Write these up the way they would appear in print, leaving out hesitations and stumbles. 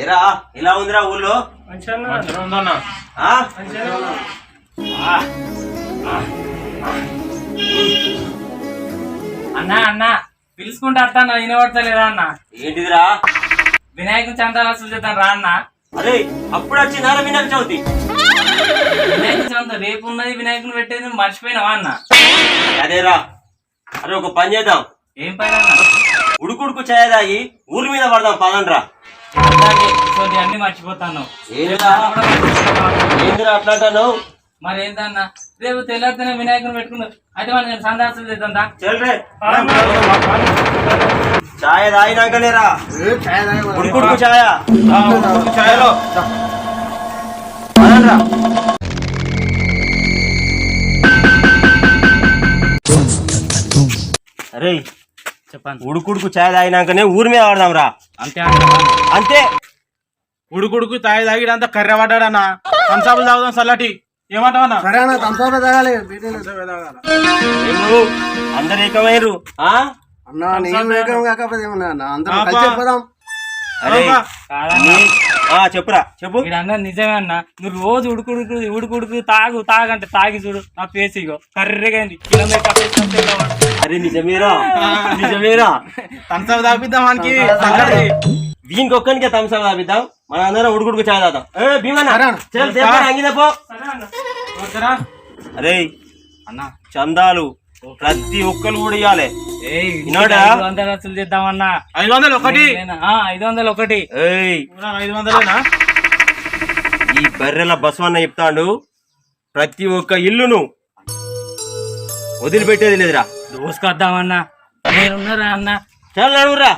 ఏరా ఇలా ఉందిరా ఊళ్ళో? అన్నా అన్నా పిలుచుకుంటే అత్తా వినబడతలేదా అన్న? ఏంటిదిరా? వినాయకుని చందాలు వసూలు చేద్దాం రా అన్న. అరే అప్పుడు వచ్చిందారా వినాయక చవితి? వినాయకుని చంద రేపు ఉన్నది, వినాయకుని పెట్టేది మర్చిపోయినావా అన్న? అదేరా. అరే ఒక పని చేద్దాం. ఏం పని అన్న? ఉడుకుడుకు చేయదాయి ఊరి మీద పడదాం పదండ్రా. అన్ని మర్చిపోతాను. ఏందిరా అట్లా అంటాను? మరి ఏంటన్నా రేపు తెల్లారితేనే వినాయకుని పెట్టుకున్నావు అయితే మనం నేను సందాసులు చేద్దాం. చెల్రే ఛాయ తాగినాకనేరా ఉడుకుడుకు ఛాయ ఛాయలో పదండ్రా. అరే చెప్పండి. ఉడుకుడుకు ఛాయ్ తాగినాకనే ఊరి మీద పడదాం రా. అంతే అంతే. ఉడుకుడుకు తాగిడంతా కర్రె పడ్డాడన్నా. కంసాపులు తాగుదాం చల్లటి. ఏమంటావన్నా? అందరు ఏకమైరు. చెప్పురా చెప్పు. అన్న నిజమే అన్న, నువ్వు రోజు ఉడుకుడుకు తాగు తాగంటే తాగి చూడు నా పేసి ఇగో కర్రెగా అయింది. అరే నిజమేరా నిజమేరా. కంసాపు తాపిద్దాం మనకి. దీనికి ఒక్కనికే థమ్స్అప్ తాపిద్దాం. మన అందరం ఉడుకుడుకు చాయ్ తాగుదాం. అంగిదపో. అరే అన్న చందాలు ప్రతి ఒక్కరు కూడా ఇవ్వాలి. 500 వసూలు చేద్దామన్నా. 500 ఒకటి. 500 ఒకటి. 500 ఈ బర్రెల బసవన్న చెప్తాడు ప్రతి ఒక్క ఇల్లును వదిలిపెట్టేది లేదురా. దోసుకొద్దామన్నా. నేనున్నారా అన్న? చాలా అడుగురా.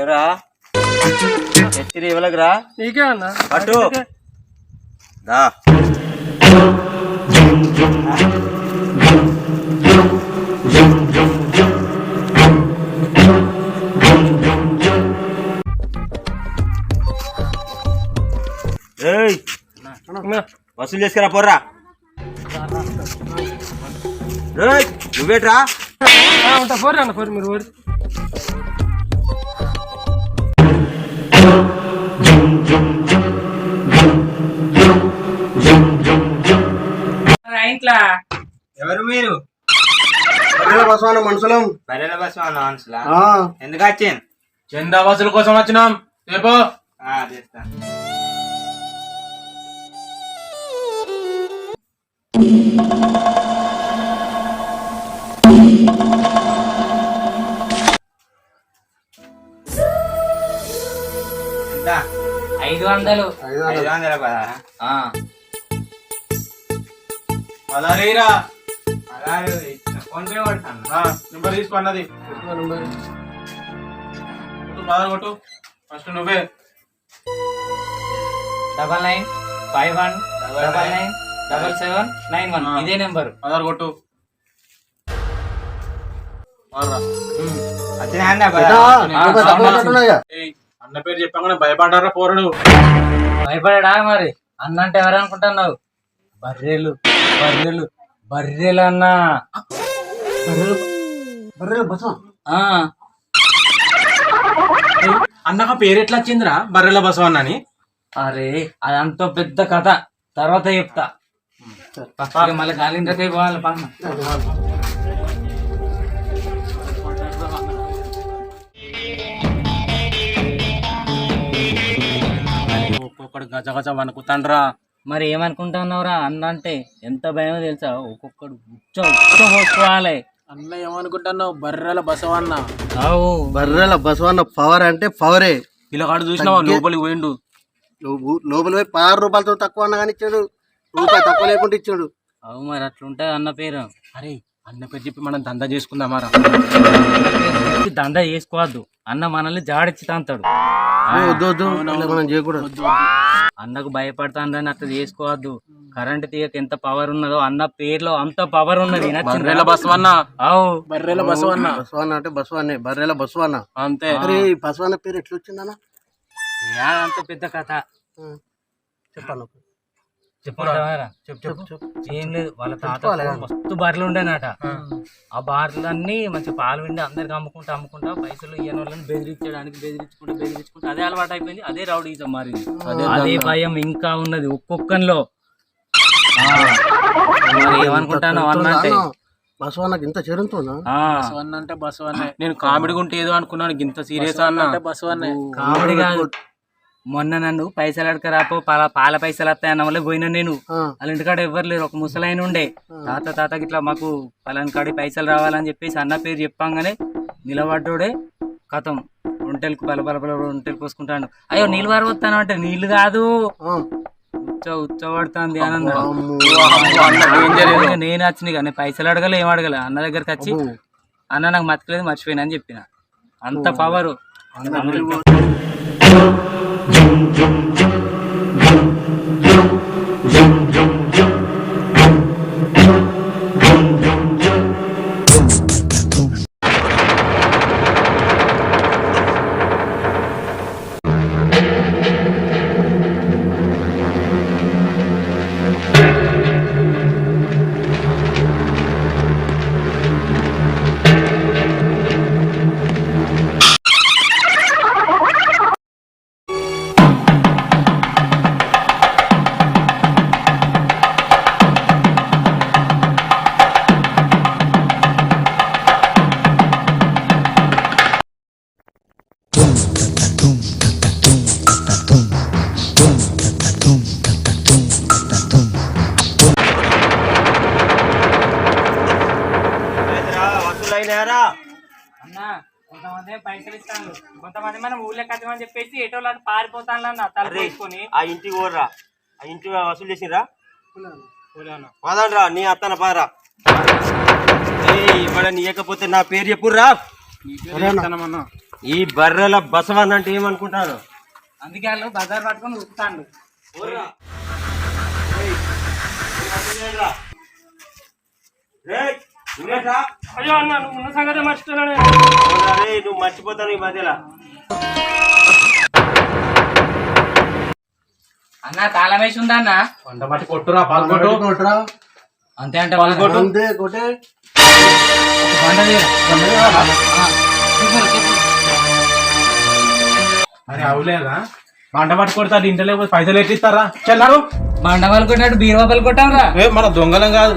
ఏరా ఎత్తిరి ఇవ్వలేకరా? నీకే అన్న అటు దా. వసూలు చేసుకురా పోర్రా. నువ్వేట్రా? ఉంటా పోరు అన్న పోరు. మీరు ఇంట్లో ఎవరు మీరు? మనుషులం. బర్రెల బసవన్న మనుషులా? ఎందుకు వచ్చింది? చందా వసూలు కోసం వచ్చినాం. రేపు చేస్తా. ఎంత? 500. 500 కదా? అదారీరా. ఫోన్ పే కొడతాను. నెంబర్ తీసుకున్నది కొట్టు. ఫస్ట్ నువ్వే. 9951997791 ఇదే నెంబర్. ఆధార్ కొట్టు. అన్న పేరు చెప్పాక భయపడ్డారా పోరడు? భయపడా మరి అన్నంటే ఎవరనుకుంటున్నావు? బర్రెలు బర్రెలు బర్రెలు అన్నా. అన్నక పేరు ఎట్లా వచ్చిందిరా బర్రెల బసవన్న అని? అరే అదంతా పెద్ద కథ, తర్వాత చెప్తా. మళ్ళీ గాలింటకే పోవాలి. ఒక్కొక్కడు గజ గజ వణుకుతాండ్రా. మరి ఏమనుకుంటున్నావురా? అన్న అంటే ఎంత భయమో తెలుసా? ఒక్కొక్కడు పోసుకోవాలి. అన్న ఏమనుకుంటున్నావు? బర్రెల బసవన్న. బర్రెల బసవన్న పవర్ అంటే పవరే. ఇలా కాడు చూసినావా? లోపలికి పోయిండు. లోపలి పోయి 16 రూపాయలతో తక్కువ అన్న కానీ ఇచ్చాడు. రూపాయి తక్కువ లేకుండా ఇచ్చాడు. అవు మరి అట్లుంటది అన్న పేరు. అరే అన్న పేరు చెప్పి మనం దందా చేసుకుందామారా. దందా చేసుకోవద్దు, అన్న మనల్ని జాడిచ్చి తంతాడు. మనం చేయకూడదు. అన్నకు భయపడతానని అట్లా చేసుకోవద్దు. కరెంట్ తీయక ఎంత పవర్ ఉన్నదో అన్న పేర్లో అంత పవర్ ఉన్నది. బర్రెల బసవన్న. అవు బర్రెల బసవన్న. బసవన్న అంటే బసవన్నే, బర్రెల బసవన్న అంతే. అరే ఈ బసవన్న పేరు ఎట్లా వచ్చిందన్న? అంత పెద్ద కథ చెప్పాను. చెప్పరా? ఏం లేదు, వాళ్ళ తాత మస్తు బర్రెలు ఉండేనట. ఆ బర్రెలన్నీ మంచి పాలు విండి అందరికి అమ్ముకుంటా పైసలు ఇయ్యని వాళ్ళని బెదిరించుకుంటూ అదే అలవాటు అయిపోయింది. అదే రౌడీజం మారింది. అదే భయం ఇంకా ఉన్నది ఒక్కొక్కలో. ఏమనుకుంటాను అన్న అంటే బసవన్నకి ఇంత చేరుతుందా? బసవన్న అంటే బసవన్న. నేను కామెడీ ఉంటే ఏదో అనుకున్నాను, ఇంత సీరియస్ అన్న అంటే బసవన్న. కామెడీ కాదు. మొన్న నన్ను పైసలు అడకరాపో పాల పైసలు వస్తాయన్న వల్ల పోయినా. నేను వాళ్ళ ఇంటికాడ ఎవ్వరు లేరు, ఒక ముసలాయన ఉండే. తాతకి ఇట్లా మాకు పలాని కాడి పైసలు రావాలని చెప్పేసి అన్న పేరు చెప్పంగానే నిలబడ్డోడే కథం ఒంటెలకు బలబల ఒంటెలు పోసుకుంటాడు. అయ్యో నీళ్ళు వారబోతాను అంటే నీళ్లు కాదు ఉచ్చబడుతుంది అని అన్నాడు. నేను వచ్చినాయి కానీ పైసలు అడగలే, ఏం అడగలే. అన్న దగ్గరికి వచ్చి అన్న నాకు మతకలేదు మర్చిపోయినా అని చెప్పిన. అంత పవరు. అన్న కొంతమంది పైసలు ఇస్తాను, కొంతమంది మనం ఊళ్ళో కట్టమని చెప్పేసి ఎటో పారిపోతాను అన్న తలవేసుకొని. ఆ ఇంటికి పోర్రా, ఆ ఇంటి వసూలు చేసిరా పదండ్రా. నీ అత్తన పారా ఇవ్వడం నీయకపోతే నా పేరు చెప్పుర్రా. ఈ బర్రెల బసవన్ అంటే ఏమనుకుంటాను? అందుకే వాళ్ళు బజార్ పట్టుకొని ఉరుకుతాండు. అయ్యో అన్న నువ్వు ఉన్న సంగతి మర్చిపోయాను. నువ్వు మర్చిపోతాను ఈ మధ్యలో. అన్న తాళం వేసి ఉందా అన్న? వంట పట్టి కొట్టురా, పాల్గొట్టురా. అంతే అంటే అంతే కొట్టే అరే అవులేదా వంట పట్టి కొడతారు ఇంట్లో లేకపోతే పైసలు ఎట్టిస్తారా? చెల్లారు మండపాలు కొట్టినట్టు బీరువాపాలు కొట్టాంరా. మన దొంగలం కాదు.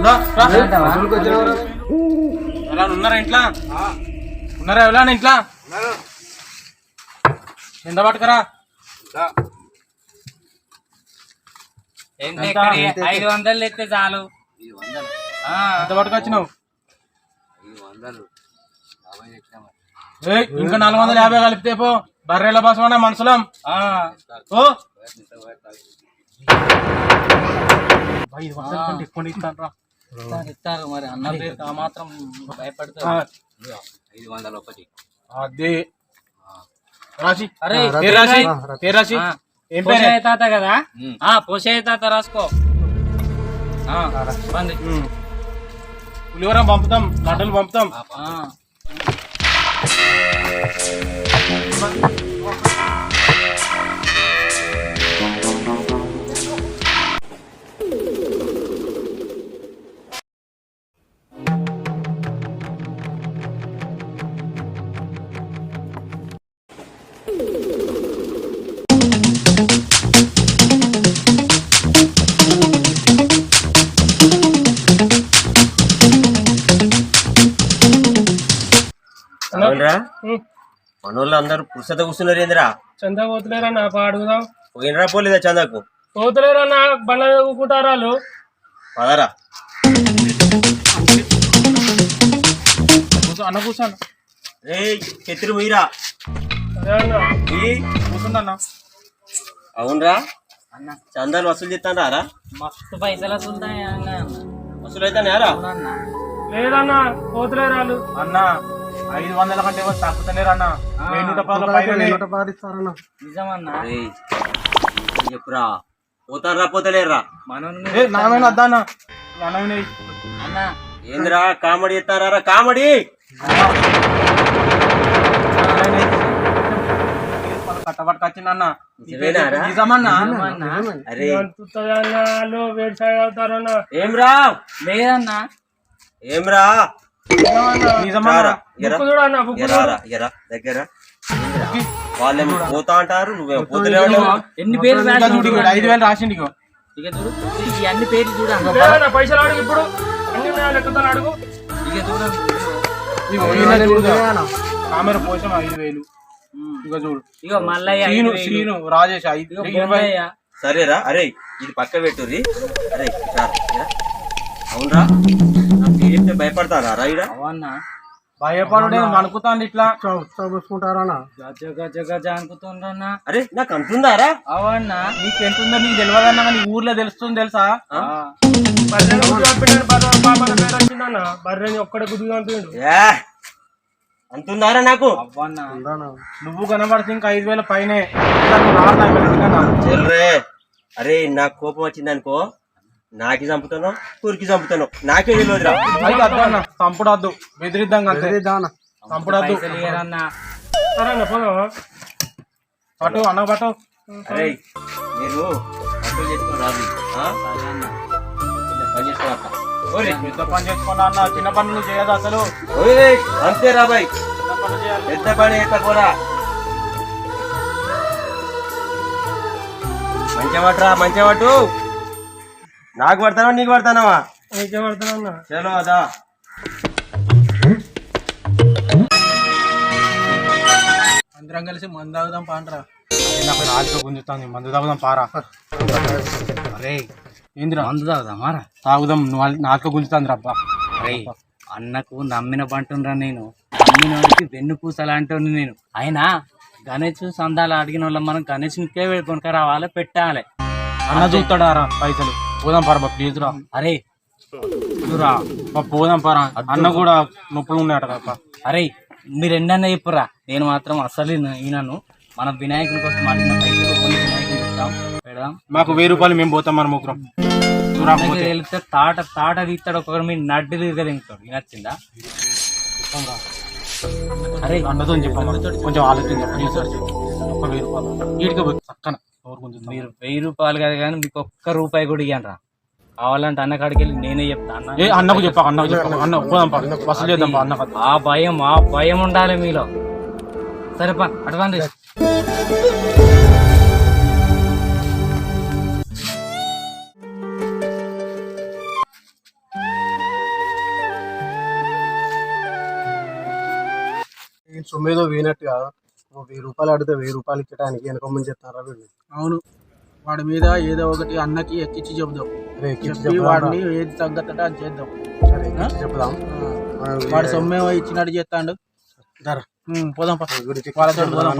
ఎలా ఉన్నారా ఇంట్లో? ఉన్నారా ఎవరా ఇంట్లో? ఎంత పట్టుకరా? 500 ఎత్తే చాలు. ఎంత పట్టుకొచ్చినావు? ఇంకా 450 కలిపితే పో. బర్రెల బసవన్న మనుషులం. ఇస్తారు మరి అన్న పేరు ఆ మాత్రం భయపడతారు. 501 అదే రాసి. అరే పేరు రాసి. ఏం పేరు? తాత కదా, పోసే తాత రాసుకో. పులిహోర పంపుతాం, లడ్డలు పంపుతాం. మనోళ్ళు అందరూ పురుషత కూర్చున్నారు ఏందిరా? చందా పోతలేరా? నా అడుగుదాం. పోయినరా పోలేదా చందాకు? పోతలేరా? నా బండ్ల కూకుంటారా వాళ్ళు? పదరా అన్న కూర్చోండి. రే చెత్తులు పోయిరా. కూర్చుందన్న. అవునరా చందాలు వసూలు చేస్తాను రా. మస్తు పైసలు వస్తుంటాయి. వసూలు అయితే నేరా లేదన్నా పోతులేరు వాళ్ళు. అన్న 500 కంటే ఎవరు తక్కుతలేరు అన్న. 110 పైన నిజమన్నా చెప్పురా పోతారా పోతలేరా నామైన వద్దా అన్న అన్న ఏందిరా కామెడీ ఎత్తారా కామెడీ కట్టబట్టుకొచ్చిందన్న. నిజమేనారా? నిజమన్నా అరే వాళ్ళు వేడి సైడ్ అవుతారన్నా. ఏమ్రా లేదన్నా ఏమ్రా నిజమన్నా రారా, ఎరా, బుక్కు చూడన్నా బుక్కు చూడు. ఎరా, ఎరా, దగ్గర వాళ్ళేమో పోతా అంటారు నువ్వేమో పోతలేవు. ఎన్ని పేర్లు ఇంకా రాసినావు చూడు, చూడు. 5,000 రాసిండు ఇగో. ఇక చూడు ఈ అన్ని పేర్లు చూడండి. లేదన్నా, పైసలు అడుగు ఇప్పుడు అన్ని ఉన్నాయా లెక్కతో అడుగు. ఇక చూడండి ఇగో ఈయన చూడు. కామెర పోసం 5,000. ఇగో చూడు ఇక మల్లయ్య సీను 5,000. సీను రాజేష్ ఇక 20. బొమ్మయ్య. సరేరా అరే ఇది పక్క పెట్టుర్రి. అరే రారా, ఎరా. అవునరా నా పేరు చెప్తే భయపడతారా రా ఈడ? అవన్నా భయపడుడే అనుకుతాండి ఇట్లా గజ గజ గజ అనుకుతుండ్రన్నా. అరే నాకు అంటుందారా? అవన్నా నీకు ఎంతుందో నీకు తెలియదన్నా కానీ ఊర్లో తెలుస్తుంది తెలుసా. బర్రెని గుడ్డు పంపిండు, బాబాల పేరు వచ్చిందన్న. బర్రెని ఒక్కడే గుడ్డు పంపిండు. ఏ అంటుందారా నాకు? అవన్నా నువ్వు కనబడితే ఇంకా 5,000 పైనే. ఒకసారి నువ్వు రారా ఎందుకన్నా? చెల్రే అరే నాకు కోపం వచ్చిందనుకో నాకి చంపుతాను ఊరికి చంపుతాను నాకే తెలియదురా. అయితే వద్దు అన్న, చంపుడొద్దు, బెదిరిద్దాం అంతే. చంపుడొద్దు. పైసలు ఇయ్యరన్నా. సరే అన్న పోదామా? పట్టు అన్న పట్టు. అరే మీరు కంట్రోల్ చేసుకొని రాదు ఆ? చిన్న పని చేసుకోవక్క. ఓరే పెద్ద పని చేసుకున్నా అన్న, చిన్న పనులు చేయదు అసలు. ఓరే అంతే రాబాయ్ చిన్న పనులు చేయాలి. పెద్ద పని ఎత్తపోరా. మంచిగా పట్టురా మంచిగా పట్టు. నాకు పడతావా నీకు పడతానవా? నీకే పడుతున్నా అన్న. చలో అదా అందరం కలిసి మందు తాగుదాం పాండ్రా. నాకు రాజుతో గుంజుతాను, మందు తాగుదాం పారా. అరే ఏందిరా మందు తాగుదామారా? తాగుదాం, నువ్వు నాలుక గుంజుతాను రబ్బా. అరే అన్నకు నమ్మిన పంటుండ్రా నేను. నమ్మిన వాడికి వెన్ను పూసలాంటి నేను. అయినా గణేష్ సందాలు అడిగిన వాళ్ళం మనం గణేష్కే కొనుక రావాలి పెట్టాలి. అన్న చూస్తాడారా పైసలు? పోదాం పారా ప్లీజ్ రా. అరే రా పోదాం పారా. అన్న కూడా నొప్పులు ఉన్నాయట కదా. అరే మీరు ఎన్నన్నా చెప్పురా, నేను మాత్రం అసలు ఈయనను. మన వినాయకుని కోసం అడిగిన పైసలు కొన్ని వినాయకుని ఇస్తాం పెడదాం. మాకు 1,000 రూపాయలు మేము పోతాం మన ముగ్గురం. దగ్గరికి వెళ్తే తాట తాట తీస్తాడు, ఒక్కొక్కరు మీ నడ్డు తిరగదింటాడు. నచ్చిందా? అరే అన్నతో చెప్పాను, కొంచెం ఆలోచించండి ప్లీజ్ సార్. ఒక 1,000 రూపాయలు వీటికి చక్కన మీరు 1,000 రూపాయలు కాదు కానీ మీకు ఒక్క రూపాయి కూడా ఇయ్యను రా. కావాలంటే అన్న కాడికి వెళ్ళి నేనే చెప్తా. అన్న అన్నకు చెప్పా, అన్నకు చెప్పా. అన్న పోదాం పా, వసూలు చేద్దాం పా అన్న. ఆ భయం ఉండాలి మీలో. సరేపా అడ్వాన్స్ సొమ్మేదో పోయినట్టుగా 1,000 రూపాయలు అడిగితే 1,000 రూపాయలు ఇచ్చడానికి వెనకమ్మని చెప్తారా వీళ్ళు? అవును, వాడి మీద ఏదో ఒకటి అన్నకి ఎక్కించి చెబుదాం. ఎక్కించి చెప్పి వాడిని ఏది తగ్గట్టు అని చేద్దాం. సరే ఎక్కించి చెప్దాం. వాడు సొమ్మేమో ఇచ్చినట్టు చేస్తాడు. ధర పోదాం పా. గురించి వాళ్ళతో పోదాం.